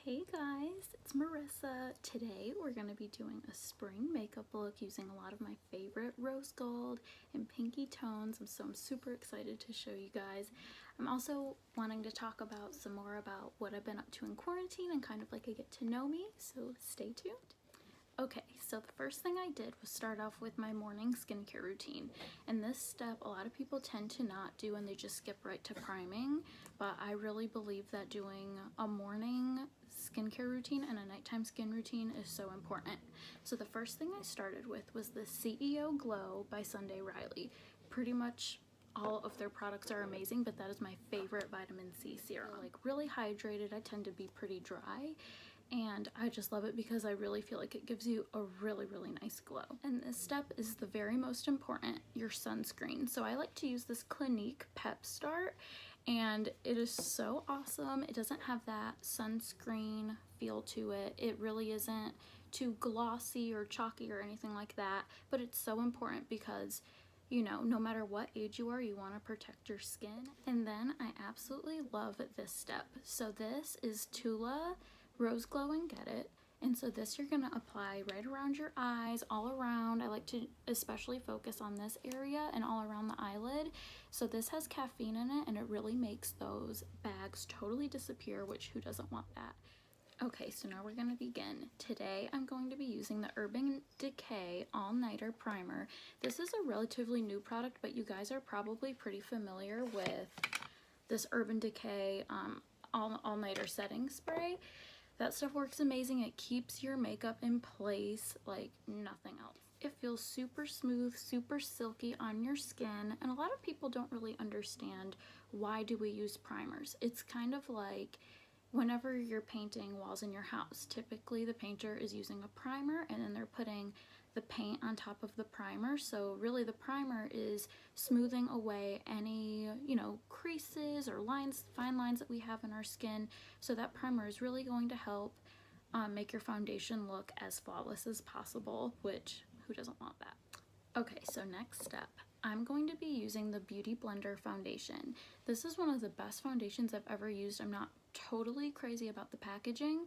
Hey guys, it's Marissa. Today we're going to be doing a spring makeup look using a lot of my favorite rose gold and pinky tones. I'm super excited to show you guys. I'm also wanting to talk about some more about what I've been up to in quarantine and kind of like a get to know me, so stay tuned. Okay, so the first thing I did was start off with my morning skincare routine. And this step a lot of people tend to not do and they just skip right to priming, but I really believe that doing a morning skincare routine and a nighttime skin routine is so important. So the first thing I started with was the CEO Glow by Sunday Riley. Pretty much all of their products are amazing, but that is my favorite vitamin C serum. Like really hydrated, I tend to be pretty dry, and I just love it because I really feel like it gives you a really nice glow. And this step is the very most important, your sunscreen. So I like to use this Clinique Pep Start, and it is so awesome. It doesn't have that sunscreen feel to it. It really isn't too glossy or chalky or anything like that, but it's so important because no matter what age you are, you want to protect your skin. And then I absolutely love this step. So this is Tula Rose Glow and Get It. And so this you're going to apply right around your eyes, all around. I like to especially focus on this area and all around the eyelid. So this has caffeine in it and it really makes those bags totally disappear, which who doesn't want that? Okay, so now we're going to begin. Today I'm going to be using the Urban Decay All Nighter Primer. This is a relatively new product, but you guys are probably pretty familiar with this Urban Decay All Nighter Setting Spray. That stuff works amazing. It keeps your makeup in place like nothing else. It feels super smooth, super silky on your skin, and a lot of people don't really understand why do we use primers. It's kind of like whenever you're painting walls in your house, typically the painter is using a primer and then they're putting the paint on top of the primer. So really the primer is smoothing away any, creases or lines, fine lines that we have in our skin. So that primer is really going to help make your foundation look as flawless as possible, which who doesn't want that? Okay, so next step. I'm going to be using the Beauty Blender foundation. This is one of the best foundations I've ever used. I'm not totally crazy about the packaging,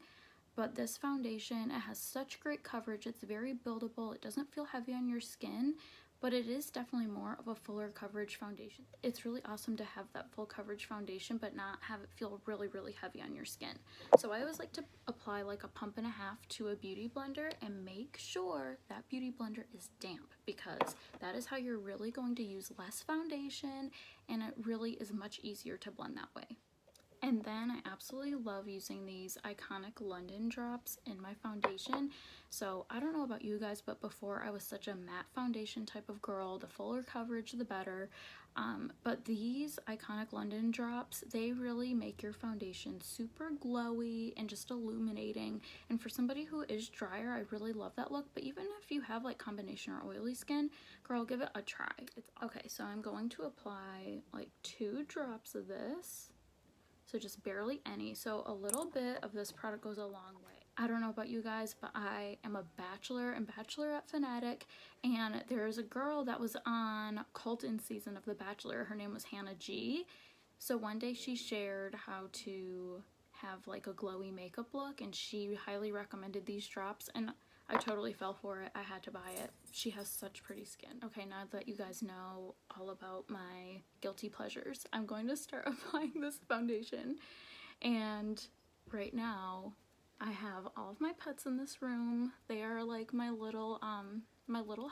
but this foundation, it has such great coverage. It's very buildable. It doesn't feel heavy on your skin, but it is definitely more of a fuller coverage foundation. It's really awesome to have that full coverage foundation, but not have it feel really heavy on your skin. So I always like to apply like a pump and a half to a Beauty Blender and make sure that Beauty Blender is damp, because that is how you're really going to use less foundation, and it really is much easier to blend that way. And then I absolutely love using these iconic London drops in my foundation. So I don't know about you guys, but before I was such a matte foundation type of girl. The fuller coverage, the better. But these iconic London drops, they really make your foundation super glowy and just illuminating. And for somebody who is drier, I really love that look. But even if you have like combination or oily skin, girl, give it a try. Okay, so I'm going to apply like 2 drops of this. So just barely any. So a little bit of this product goes a long way. I don't know about you guys, but I am a Bachelor and Bachelorette fanatic, and there's a girl that was on Colton season of The Bachelor. Her name was Hannah G. So one day she shared how to have like a glowy makeup look, and she highly recommended these drops, and I totally fell for it. I had to buy it. She has such pretty skin. Okay, now that you guys know all about my guilty pleasures, I'm going to start applying this foundation. And right now, I have all of my pets in this room. They are like my little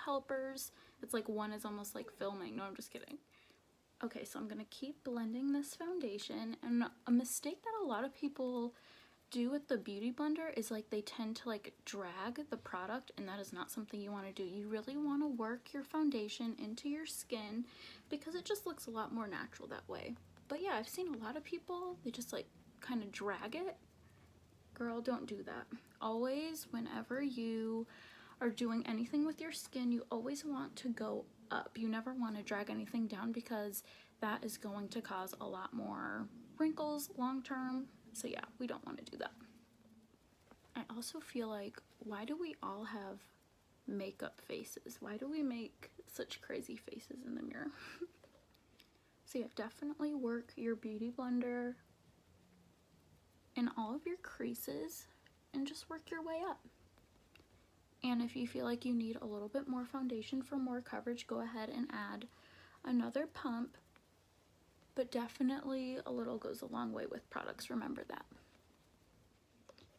helpers. It's like one is almost like filming. No, I'm just kidding. Okay, so I'm gonna keep blending this foundation, and a mistake that a lot of people do with the Beauty Blender is like they tend to like drag the product, and that is not something you want to do. You really want to work your foundation into your skin because it just looks a lot more natural that way. But yeah, I've seen a lot of people, they just like kind of drag it. Girl, don't do that. Always, whenever you are doing anything with your skin, you always want to go up. You never want to drag anything down, because that is going to cause a lot more wrinkles long term. So yeah, we don't want to do that. I also feel like, why do we all have makeup faces? Why do we make such crazy faces in the mirror? So yeah, definitely work your Beauty Blender in all of your creases and just work your way up. And if you feel like you need a little bit more foundation for more coverage, go ahead and add another pump, but definitely a little goes a long way with products, remember that.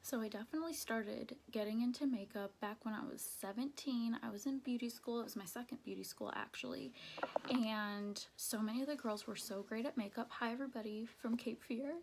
So I definitely started getting into makeup back when I was 17. I was in beauty school. It was my second beauty school actually. And so many of the girls were so great at makeup. Hi everybody from Cape Fear.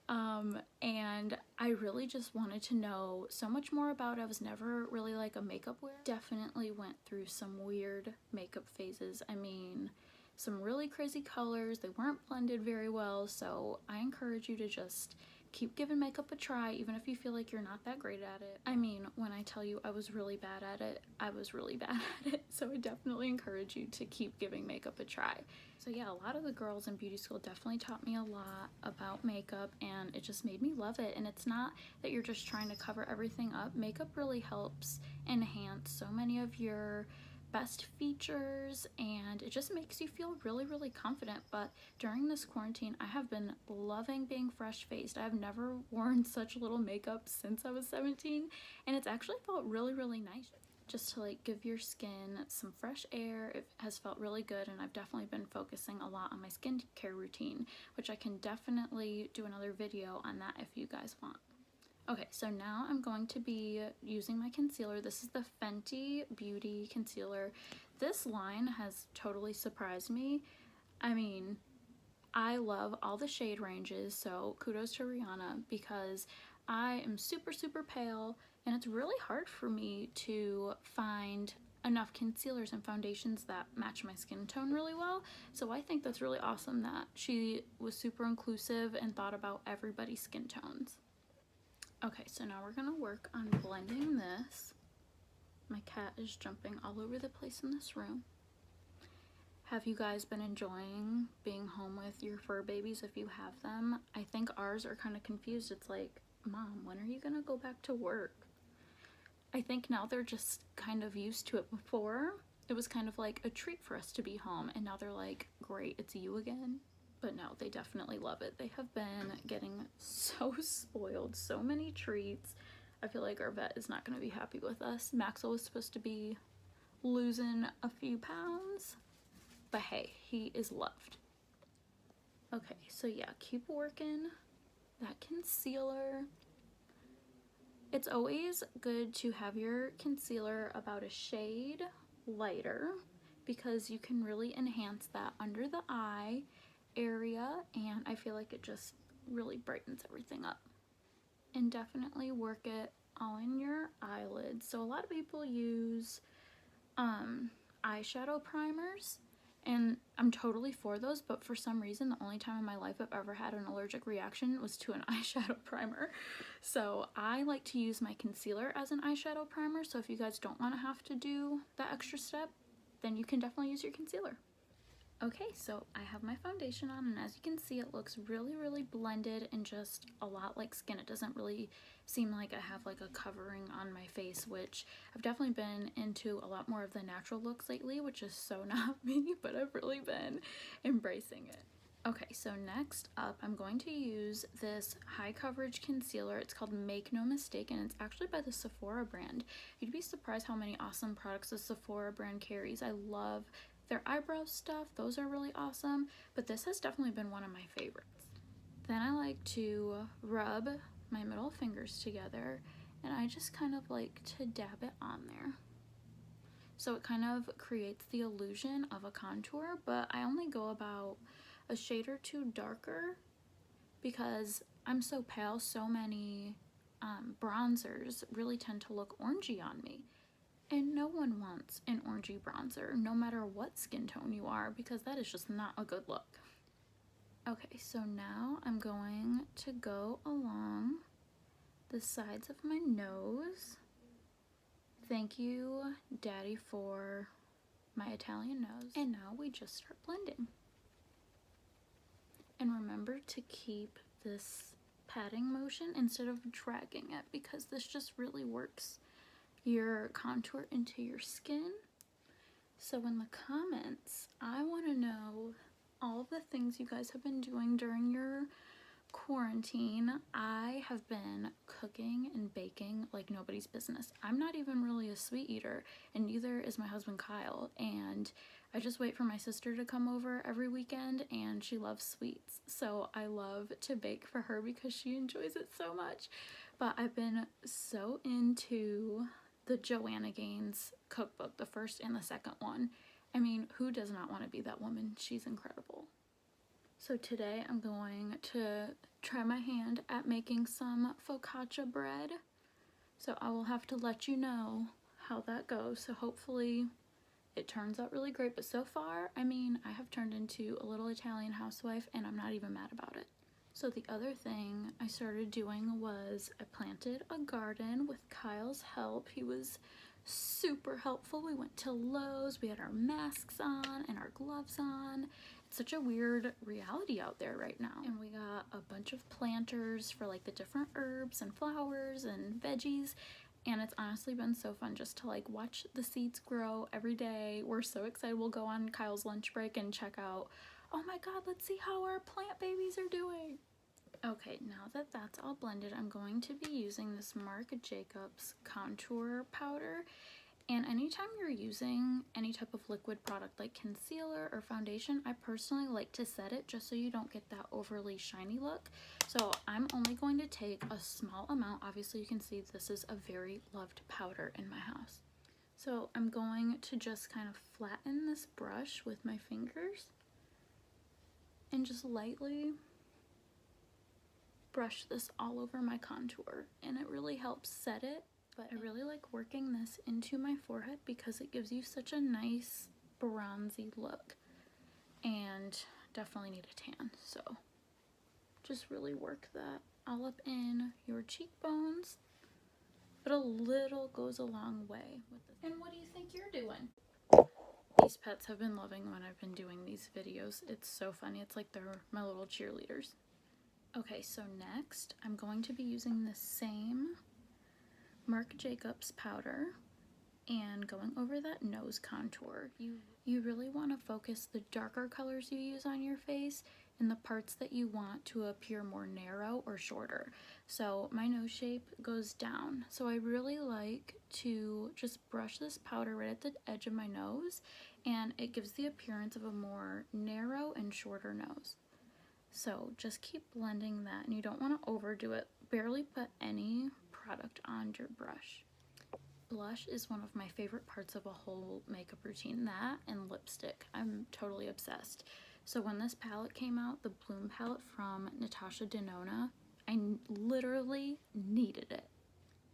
And I really just wanted to know so much more about it. I was never really like a makeup wearer. Definitely went through some weird makeup phases. I mean, some really crazy colors. They weren't blended very well. So I encourage you to just keep giving makeup a try, even if you feel like you're not that great at it. I mean, when I tell you I was really bad at it, I was really bad at it. So I definitely encourage you to keep giving makeup a try. So yeah, a lot of the girls in beauty school definitely taught me a lot about makeup, and it just made me love it. And it's not that you're just trying to cover everything up. Makeup really helps enhance so many of your best features, and it just makes you feel really, really confident. But during this quarantine, I have been loving being fresh faced. I have never worn such little makeup since I was 17, and it's actually felt really, really nice just to like give your skin some fresh air. It has felt really good, and I've definitely been focusing a lot on my skincare routine, which I can definitely do another video on that if you guys want. Okay, so now I'm going to be using my concealer. This is the Fenty Beauty Concealer. This line has totally surprised me. I mean, I love all the shade ranges, so kudos to Rihanna, because I am super, super pale, and it's really hard for me to find enough concealers and foundations that match my skin tone really well. So I think that's really awesome that she was super inclusive and thought about everybody's skin tones. Okay, so now we're gonna work on blending this. My cat is jumping all over the place in this room. Have you guys been enjoying being home with your fur babies if you have them? I think ours are kind of confused. It's like, Mom, when are you gonna go back to work? I think now they're just kind of used to it. Before, it was kind of like a treat for us to be home, and now they're like, great, it's you again. But no, they definitely love it. They have been getting so spoiled, so many treats. I feel like our vet is not going to be happy with us. Maxwell was supposed to be losing a few pounds, but hey, he is loved. Okay, so yeah, keep working that concealer. It's always good to have your concealer about a shade lighter, because you can really enhance that under the eye area, and I feel like it just really brightens everything up. And definitely work it all in your eyelids. So a lot of people use eyeshadow primers, and I'm totally for those, but for some reason the only time in my life I've ever had an allergic reaction was to an eyeshadow primer. So I like to use my concealer as an eyeshadow primer, so if you guys don't want to have to do that extra step, then you can definitely use your concealer. Okay, so I have my foundation on, and as you can see, it looks really, really blended and just a lot like skin. It doesn't really seem like I have like a covering on my face, which I've definitely been into a lot more of the natural looks lately, which is so not me, but I've really been embracing it. Okay, so next up, I'm going to use this high coverage concealer. It's called Make No Mistake, and it's actually by the Sephora brand. You'd be surprised how many awesome products the Sephora brand carries. I love their eyebrow stuff. Those are really awesome, but this has definitely been one of my favorites. Then I like to rub my middle fingers together, and I just kind of like to dab it on there. So it kind of creates the illusion of a contour, but I only go about a shade or two darker because I'm so pale. So many bronzers really tend to look orangey on me. And no one wants an orangey bronzer, no matter what skin tone you are, because that is just not a good look. Okay, so now I'm going to go along the sides of my nose. Thank you, Daddy, for my Italian nose. And now we just start blending. And remember to keep this patting motion instead of dragging it, because this just really works your contour into your skin. So in the comments, I want to know all of the things you guys have been doing during your quarantine, I have been cooking and baking like nobody's business. I'm not even really a sweet eater, and neither is my husband Kyle, and I just wait for my sister to come over every weekend, and she loves sweets, so I love to bake for her because she enjoys it so much. But I've been so into the Joanna Gaines cookbook, the first and the second one. I mean, who does not want to be that woman? She's incredible. So today I'm going to try my hand at making some focaccia bread. So I will have to let you know how that goes. So hopefully it turns out really great. But so far, I mean, I have turned into a little Italian housewife and I'm not even mad about it. So the other thing I started doing was I planted a garden with Kyle's help. He was super helpful. We went to Lowe's, we had our masks on and our gloves on. It's such a weird reality out there right now. And we got a bunch of planters for like the different herbs and flowers and veggies. And it's honestly been so fun just to like watch the seeds grow every day. We're so excited. We'll go on Kyle's lunch break and check out, oh my god, let's see how our plant babies are doing. Okay, now that that's all blended, I'm going to be using this Marc Jacobs contour powder. And anytime you're using any type of liquid product like concealer or foundation, I personally like to set it just so you don't get that overly shiny look. So I'm only going to take a small amount. Obviously you can see this is a very loved powder in my house. So I'm going to just kind of flatten this brush with my fingers and just lightly brush this all over my contour, and it really helps set it. But I really like working this into my forehead because it gives you such a nice bronzy look, and definitely need a tan, so just really work that all up in your cheekbones, but a little goes a long way with this. And what do you think you're doing? These pets have been loving when I've been doing these videos. It's so funny. It's like they're my little cheerleaders. Okay, so next I'm going to be using the same Marc Jacobs powder and going over that nose contour. You really want to focus the darker colors you use on your face in the parts that you want to appear more narrow or shorter. So my nose shape goes down, so I really like to just brush this powder right at the edge of my nose, and it gives the appearance of a more narrow and shorter nose. So just keep blending that, and you don't want to overdo it. Barely put any product on your brush. Blush is one of my favorite parts of a whole makeup routine. That and lipstick. I'm totally obsessed. So when this palette came out, the Bloom palette from Natasha Denona, I literally needed it.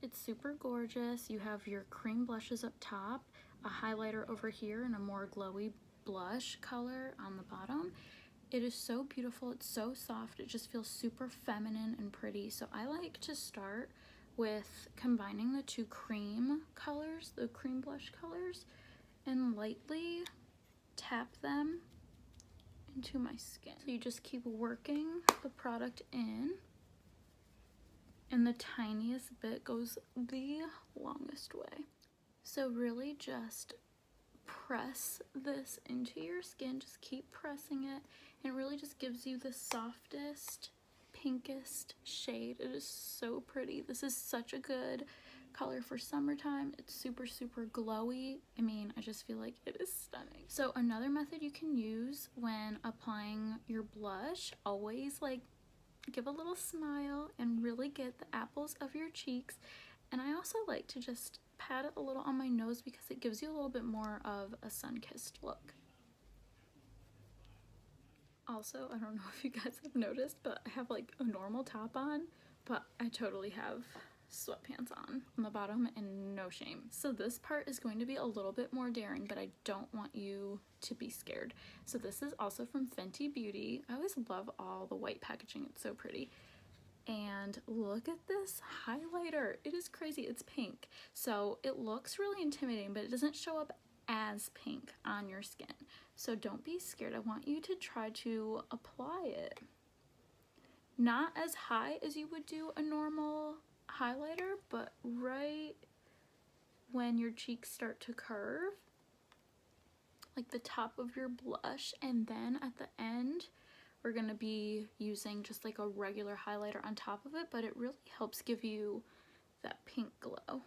It's super gorgeous. You have your cream blushes up top, a highlighter over here, and a more glowy blush color on the bottom. It is so beautiful. It's so soft. It just feels super feminine and pretty. So I like to start with combining the two cream colors, the cream blush colors, and lightly tap them into my skin. So you just keep working the product in, and the tiniest bit goes the longest way. So really just press this into your skin. Just keep pressing it, and it really just gives you the softest, pinkest shade. It is so pretty. This is such a good color for summertime. It's super, super glowy. I mean, I just feel like it is stunning. So another method you can use when applying your blush, always like give a little smile and really get the apples of your cheeks. And I also like to just pat it a little on my nose because it gives you a little bit more of a sun-kissed look. Also, I don't know if you guys have noticed, but I have like a normal top on, but I totally have sweatpants on the bottom, and no shame. So this part is going to be a little bit more daring, but I don't want you to be scared. So this is also from Fenty Beauty. I always love all the white packaging. It's so pretty. And look at this highlighter. It is crazy. It's pink. So it looks really intimidating, but it doesn't show up as pink on your skin. So don't be scared. I want you to try to apply it. Not as high as you would do a normal highlighter, but right when your cheeks start to curve, like the top of your blush, and then at the end we're going to be using just like a regular highlighter on top of it, but it really helps give you that pink glow.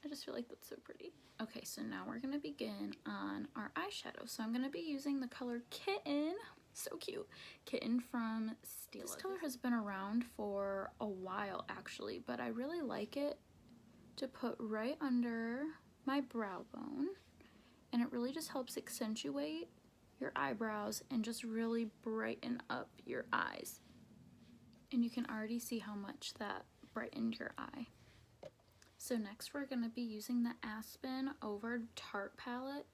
I just feel like that's so pretty. Okay, so now we're going to begin on our eyeshadow. So I'm going to be using the color Kitten. So cute. Kitten from Stila. This color has been around for a while actually, but I really like it to put right under my brow bone, and it really just helps accentuate your eyebrows and just really brighten up your eyes. And you can already see how much that brightened your eye. So next we're going to be using the Aspen Over Tarte palette.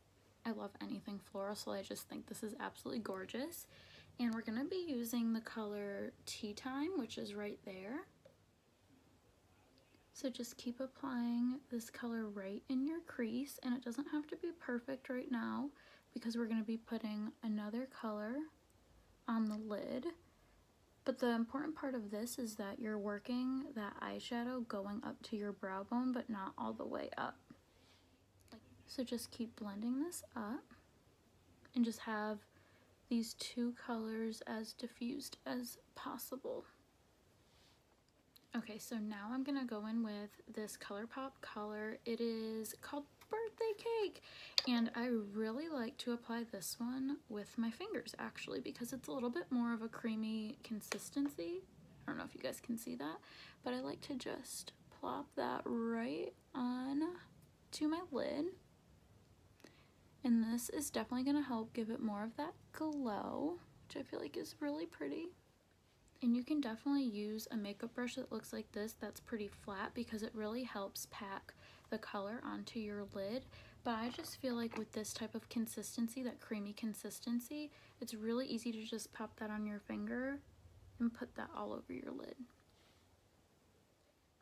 I love anything floral, so I just think this is absolutely gorgeous. And we're going to be using the color Tea Time, which is right there. So just keep applying this color right in your crease, and it doesn't have to be perfect right now because we're going to be putting another color on the lid. But the important part of this is that you're working that eyeshadow going up to your brow bone, but not all the way up. So just keep blending this up and just have these two colors as diffused as possible. Okay, so now I'm gonna go in with this ColourPop color. It is called Birthday Cake, and I really like to apply this one with my fingers actually because it's a little bit more of a creamy consistency. I don't know if you guys can see that, but I like to just plop that right on to my lid, and this is definitely going to help give it more of that glow, which I feel like is really pretty. And you can definitely use a makeup brush that looks like this that's pretty flat because it really helps pack the color onto your lid. But I just feel like with this type of consistency, that creamy consistency, it's really easy to just pop that on your finger and put that all over your lid.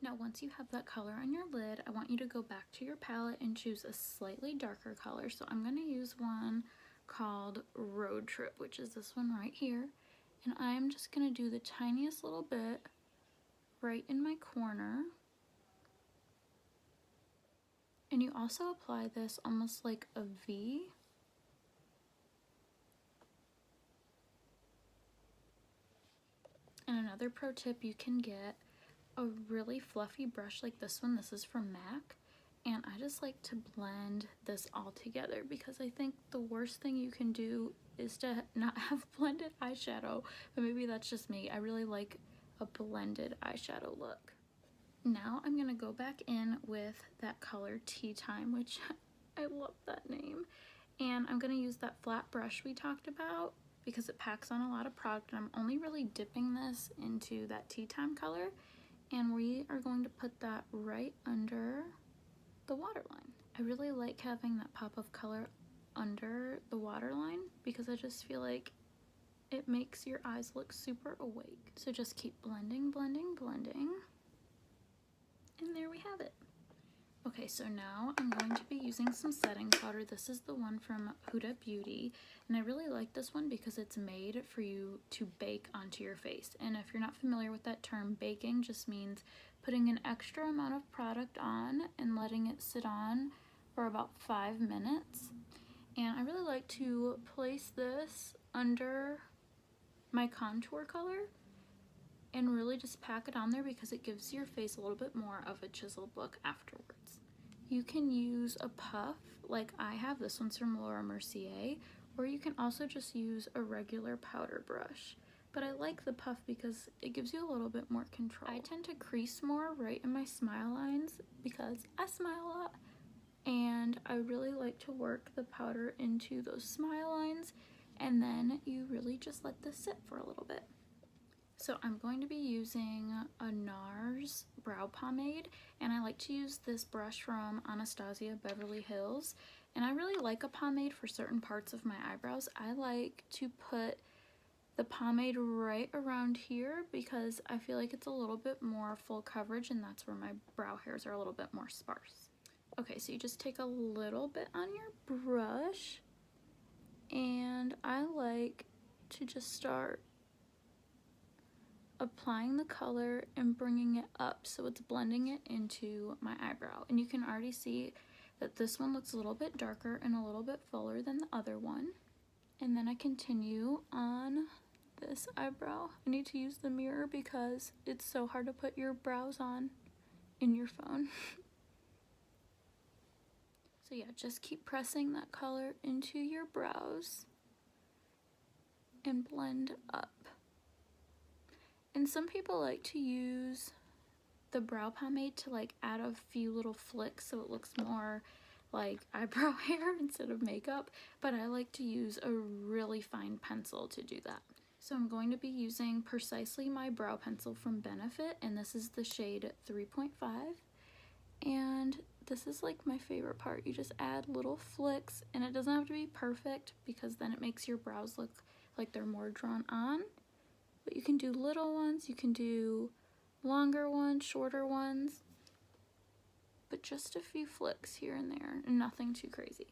Now once you have that color on your lid, I want you to go back to your palette and choose a slightly darker color. So I'm going to use one called Road Trip, which is this one right here. And I'm just going to do the tiniest little bit right in my corner. And you also apply this almost like a V. And another pro tip, you can get a really fluffy brush like this one. This is from MAC. And I just like to blend this all together because I think the worst thing you can do is to not have blended eyeshadow. But maybe that's just me. I really like a blended eyeshadow look. Now I'm going to go back in with that color Tea Time, which I love that name. And I'm going to use that flat brush we talked about because it packs on a lot of product. And I'm only really dipping this into that Tea Time color. And we are going to put that right under the waterline. I really like having that pop of color under the waterline because I just feel like it makes your eyes look super awake. So just keep blending, blending, blending. And there we have it. Okay, so now I'm going to be using some setting powder. This is the one from Huda Beauty, and I really like this one because it's made for you to bake onto your face. And if you're not familiar with that term, baking just means putting an extra amount of product on and letting it sit on for about 5 minutes. And I really like to place this under my contour color and really just pack it on there because it gives your face a little bit more of a chiseled look afterwards. You can use a puff like I have. This one's from Laura Mercier, or you can also just use a regular powder brush. But I like the puff because it gives you a little bit more control. I tend to crease more right in my smile lines because I smile a lot, and I really like to work the powder into those smile lines, and then you really just let this sit for a little bit. So I'm going to be using a NARS brow pomade, and I like to use this brush from Anastasia Beverly Hills. And I really like a pomade for certain parts of my eyebrows. I like to put the pomade right around here because I feel like it's a little bit more full coverage, and that's where my brow hairs are a little bit more sparse. Okay, so you just take a little bit on your brush, and I like to just start applying the color and bringing it up so it's blending it into my eyebrow. And you can already see that this one looks a little bit darker and a little bit fuller than the other one. And then I continue on this eyebrow. I need to use the mirror because it's so hard to put your brows on in your phone. So yeah, just keep pressing that color into your brows and blend up. And some people like to use the brow pomade to like add a few little flicks so it looks more like eyebrow hair instead of makeup, but I like to use a really fine pencil to do that. So I'm going to be using precisely my brow pencil from Benefit, and this is the shade 3.5, and this is like my favorite part. You just add little flicks, and it doesn't have to be perfect because then it makes your brows look like they're more drawn on, but you can do little ones, you can do longer ones, shorter ones, but just a few flicks here and there, and nothing too crazy.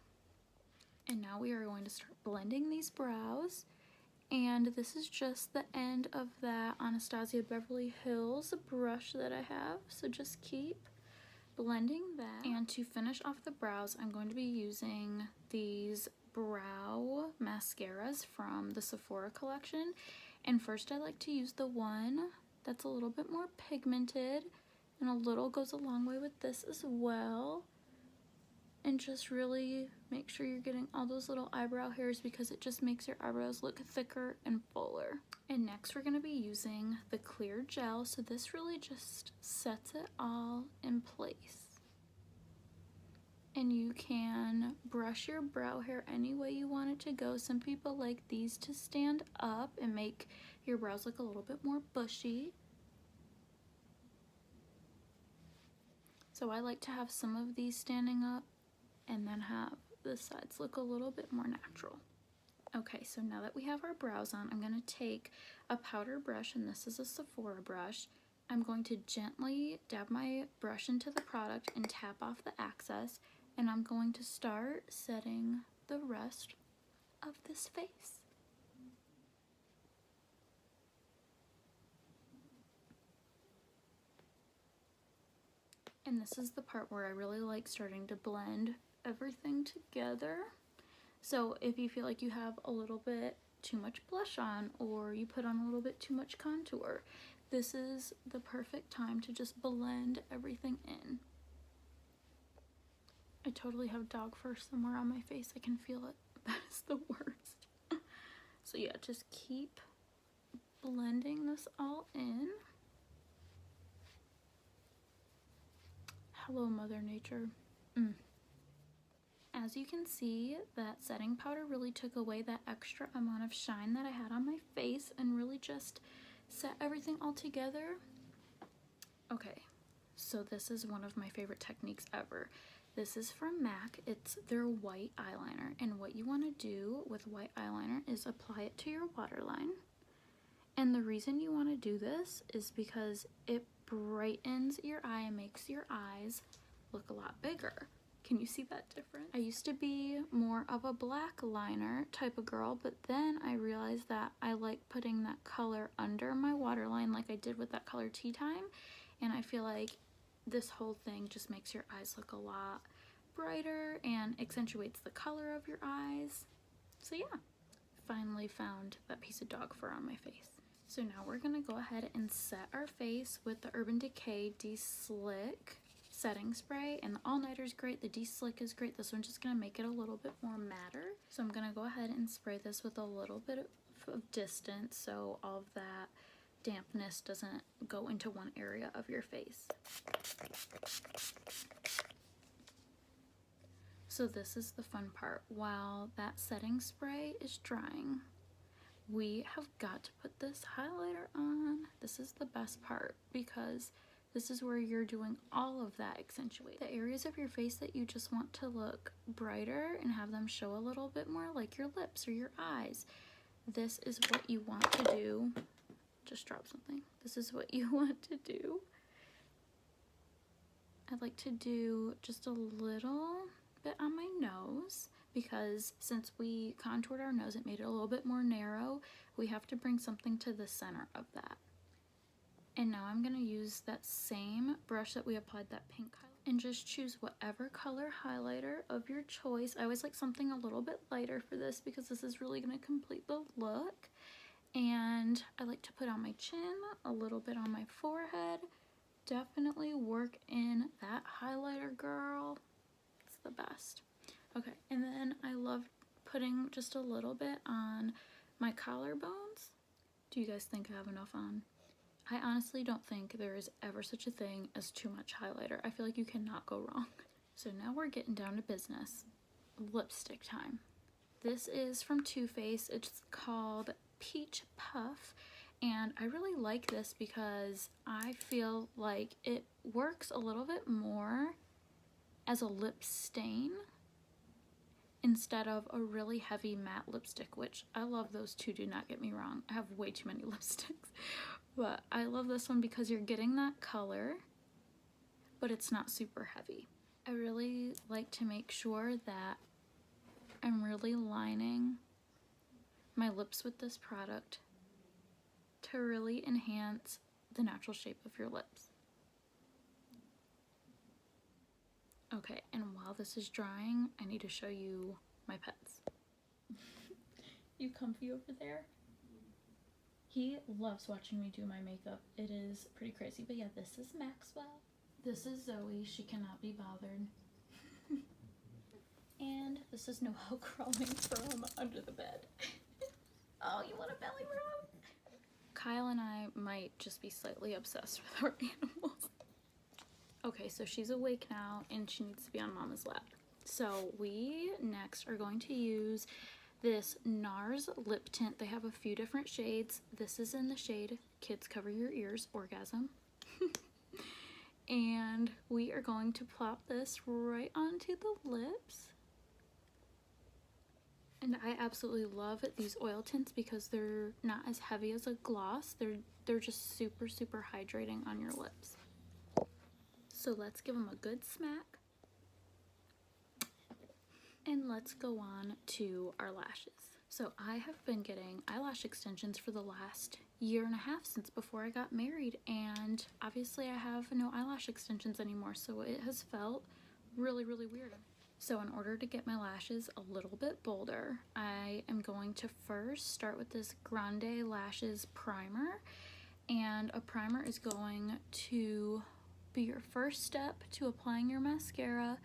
And now we are going to start blending these brows, and this is just the end of that Anastasia Beverly Hills brush that I have, so just keep blending that. And to finish off the brows, I'm going to be using these brow mascaras from the Sephora collection, and first I like to use the one that's a little bit more pigmented, and a little goes a long way with this as well, and just really make sure you're getting all those little eyebrow hairs because it just makes your eyebrows look thicker and fuller. And next we're going to be using the clear gel, so this really just sets it all in place. And you can brush your brow hair any way you want it to go. Some people like these to stand up and make your brows look a little bit more bushy. So I like to have some of these standing up and then have the sides look a little bit more natural. Okay, so now that we have our brows on, I'm going to take a powder brush, and this is a Sephora brush. I'm going to gently dab my brush into the product and tap off the excess, and I'm going to start setting the rest of this face. And this is the part where I really like starting to blend everything together. So if you feel like you have a little bit too much blush on, or you put on a little bit too much contour, this is the perfect time to just blend everything in. I totally have dog fur somewhere on my face. I can feel it. That is the worst. So yeah, just keep blending this all in. Hello, Mother Nature. As you can see, that setting powder really took away that extra amount of shine that I had on my face and really just set everything all together. Okay, so this is one of my favorite techniques ever. This is from MAC. It's their white eyeliner, and what you want to do with white eyeliner is apply it to your waterline. And the reason you want to do this is because it brightens your eye and makes your eyes look a lot bigger. Can you see that difference? I used to be more of a black liner type of girl, but then I realized that I like putting that color under my waterline like I did with that color Tea Time, and I feel like this whole thing just makes your eyes look a lot brighter and accentuates the color of your eyes. So yeah, finally found that piece of dog fur on my face. So now we're gonna go ahead and set our face with the Urban Decay De-Slick setting spray, and the All Nighter is great, the De-Slick is great. This one's just gonna make it a little bit more matter. So I'm gonna go ahead and spray this with a little bit of distance so all of that dampness doesn't go into one area of your face. So this is the fun part. While that setting spray is drying, we have got to put this highlighter on. This is the best part because this is where you're doing all of that accentuate. The areas of your face that you just want to look brighter and have them show a little bit more, like your lips or your eyes. This is what you want to do. Just drop something. This is what you want to do. I'd like to do just a little bit on my nose because since we contoured our nose, it made it a little bit more narrow. We have to bring something to the center of that. And now I'm going to use that same brush that we applied that pink highlight. and just choose whatever color highlighter of your choice. I always like something a little bit lighter for this because this is really going to complete the look. And I like to put on my chin, a little bit on my forehead. Definitely work in that highlighter, girl. It's the best. Okay, and then I love putting just a little bit on my collarbones. Do you guys think I have enough on? I honestly don't think there is ever such a thing as too much highlighter. I feel like you cannot go wrong. So now we're getting down to business. Lipstick time. This is from Too Faced. It's called Peach Puff, and I really like this because I feel like it works a little bit more as a lip stain instead of a really heavy matte lipstick, which I love those too, do not get me wrong. I have way too many lipsticks, but I love this one because you're getting that color, but it's not super heavy. I really like to make sure that I'm really lining my lips with this product to really enhance the natural shape of your lips. Okay, and while this is drying, I need to show you my pets. You comfy over there? He loves watching me do my makeup. It is pretty crazy. But yeah, this is Maxwell. This is Zoe. She cannot be bothered. And this is Noelle crawling from under the bed. Oh, you want a belly rub? Kyle and I might just be slightly obsessed with our animals. Okay, so she's awake now and she needs to be on Mama's lap. So we next are going to use this NARS lip tint. They have a few different shades. This is in the shade Kids Cover Your Ears Orgasm. And we are going to plop this right onto the lips. And I absolutely love these oil tints because they're not as heavy as a gloss. They're just super, super hydrating on your lips. So let's give them a good smack. And let's go on to our lashes. So I have been getting eyelash extensions for the last year and a half since before I got married. And obviously I have no eyelash extensions anymore. So it has felt really, really weird. So in order to get my lashes a little bit bolder, I am going to first start with this Grande Lashes primer. And a primer is going to be your first step to applying your mascara,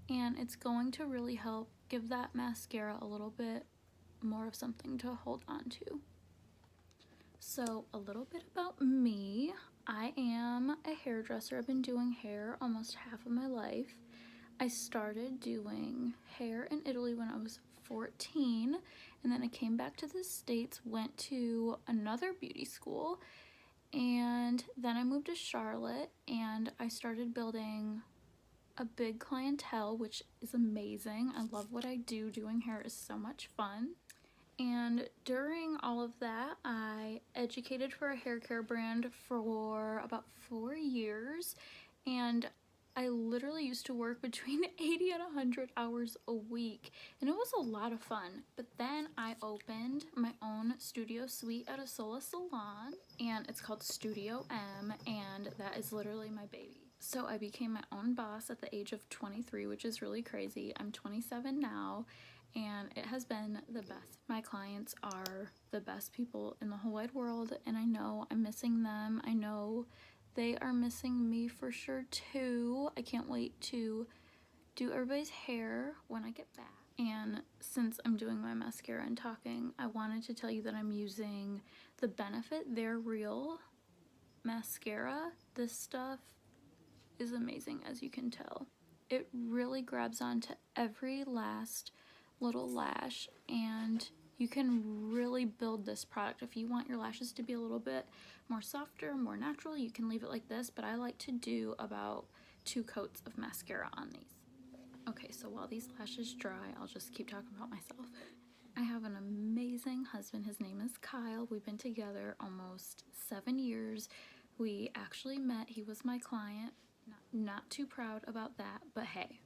and it's going to really help give that mascara a little bit more of something to hold on to. So a little bit about me. I am a hairdresser. I've been doing hair almost half of my life. I started doing hair in Italy when I was 14, and then I came back to the States, went to another beauty school, and then I moved to Charlotte and I started building a big clientele, which is amazing. I love what I do. Doing hair is so much fun. And during all of that, I educated for a hair care brand for about 4 years, and I literally used to work between 80 and 100 hours a week, and it was a lot of fun. But then I opened my own studio suite at a Sola salon, and it's called Studio M, and that is literally my baby. So I became my own boss at the age of 23, which is really crazy. I'm 27 now, and it has been the best. My clients are the best people in the whole wide world, and I know I'm missing them. I know they are missing me for sure too. I can't wait to do everybody's hair when I get back. And since I'm doing my mascara and talking, I wanted to tell you that I'm using the Benefit They're Real mascara. This stuff is amazing, as you can tell. It really grabs onto every last little lash, and you can really build this product. If you want your lashes to be a little bit more softer, more natural, you can leave it like this, but I like to do about 2 coats of mascara on these. Okay, so while these lashes dry, I'll just keep talking about myself. I have an amazing husband. His name is Kyle. We've been together almost 7 years. We actually met. He was my client. Not too proud about that, but hey,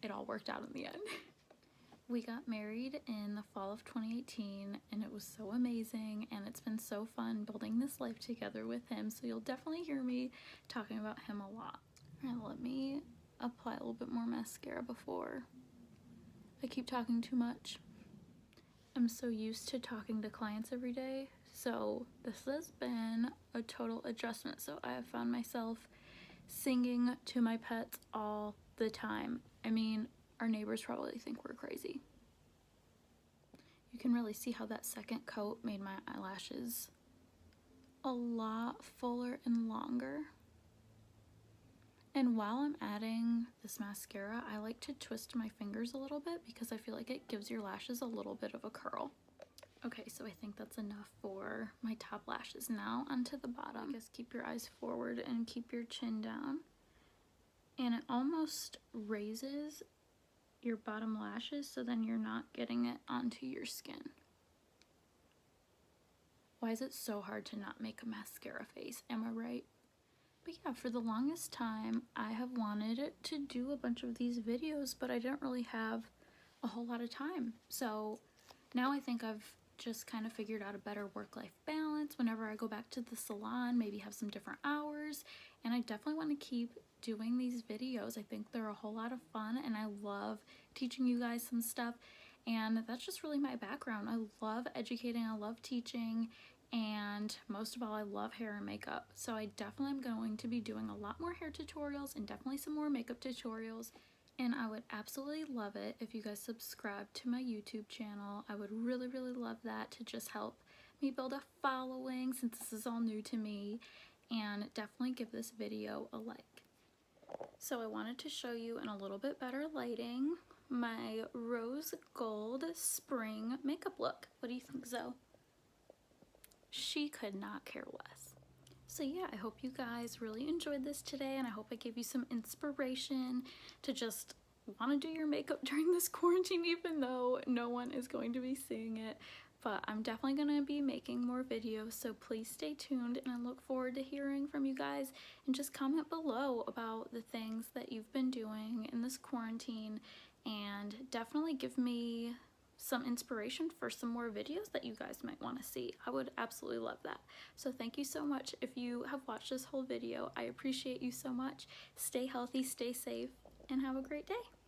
it all worked out in the end. We got married in the fall of 2018, and it was so amazing, and it's been so fun building this life together with him, so you'll definitely hear me talking about him a lot. All right, let me apply a little bit more mascara before I keep talking too much. I'm so used to talking to clients every day, so this has been a total adjustment. So I have found myself singing to my pets all the time. I mean, our neighbors probably think we're crazy. You can really see how that second coat made my eyelashes a lot fuller and longer. And while I'm adding this mascara, I like to twist my fingers a little bit because I feel like it gives your lashes a little bit of a curl. Okay, so I think that's enough for my top lashes. Now onto the bottom. I guess keep your eyes forward and keep your chin down. And it almost raises your bottom lashes so then you're not getting it onto your skin. Why is it so hard to not make a mascara face? Am I right? But yeah, for the longest time, I have wanted to do a bunch of these videos, but I didn't really have a whole lot of time. So now I think I've just kind of figured out a better work-life balance. Whenever I go back to the salon, maybe have some different hours, and I definitely want to keep doing these videos. I think they're a whole lot of fun, and I love teaching you guys some stuff, and that's just really my background. I love educating, I love teaching, and most of all, I love hair and makeup. So I definitely am going to be doing a lot more hair tutorials and definitely some more makeup tutorials. And I would absolutely love it if you guys subscribe to my YouTube channel. I would really, really love that to just help me build a following since this is all new to me. And definitely give this video a like. So I wanted to show you in a little bit better lighting my rose gold spring makeup look. What do you think, Zoe? She could not care less. So yeah, I hope you guys really enjoyed this today, and I hope I gave you some inspiration to just want to do your makeup during this quarantine, even though no one is going to be seeing it. But I'm definitely going to be making more videos, so please stay tuned, and I look forward to hearing from you guys. And just comment below about the things that you've been doing in this quarantine, and definitely give me some inspiration for some more videos that you guys might want to see. I would absolutely love that. So thank you so much if you have watched this whole video. I appreciate you so much. Stay healthy, stay safe, and have a great day.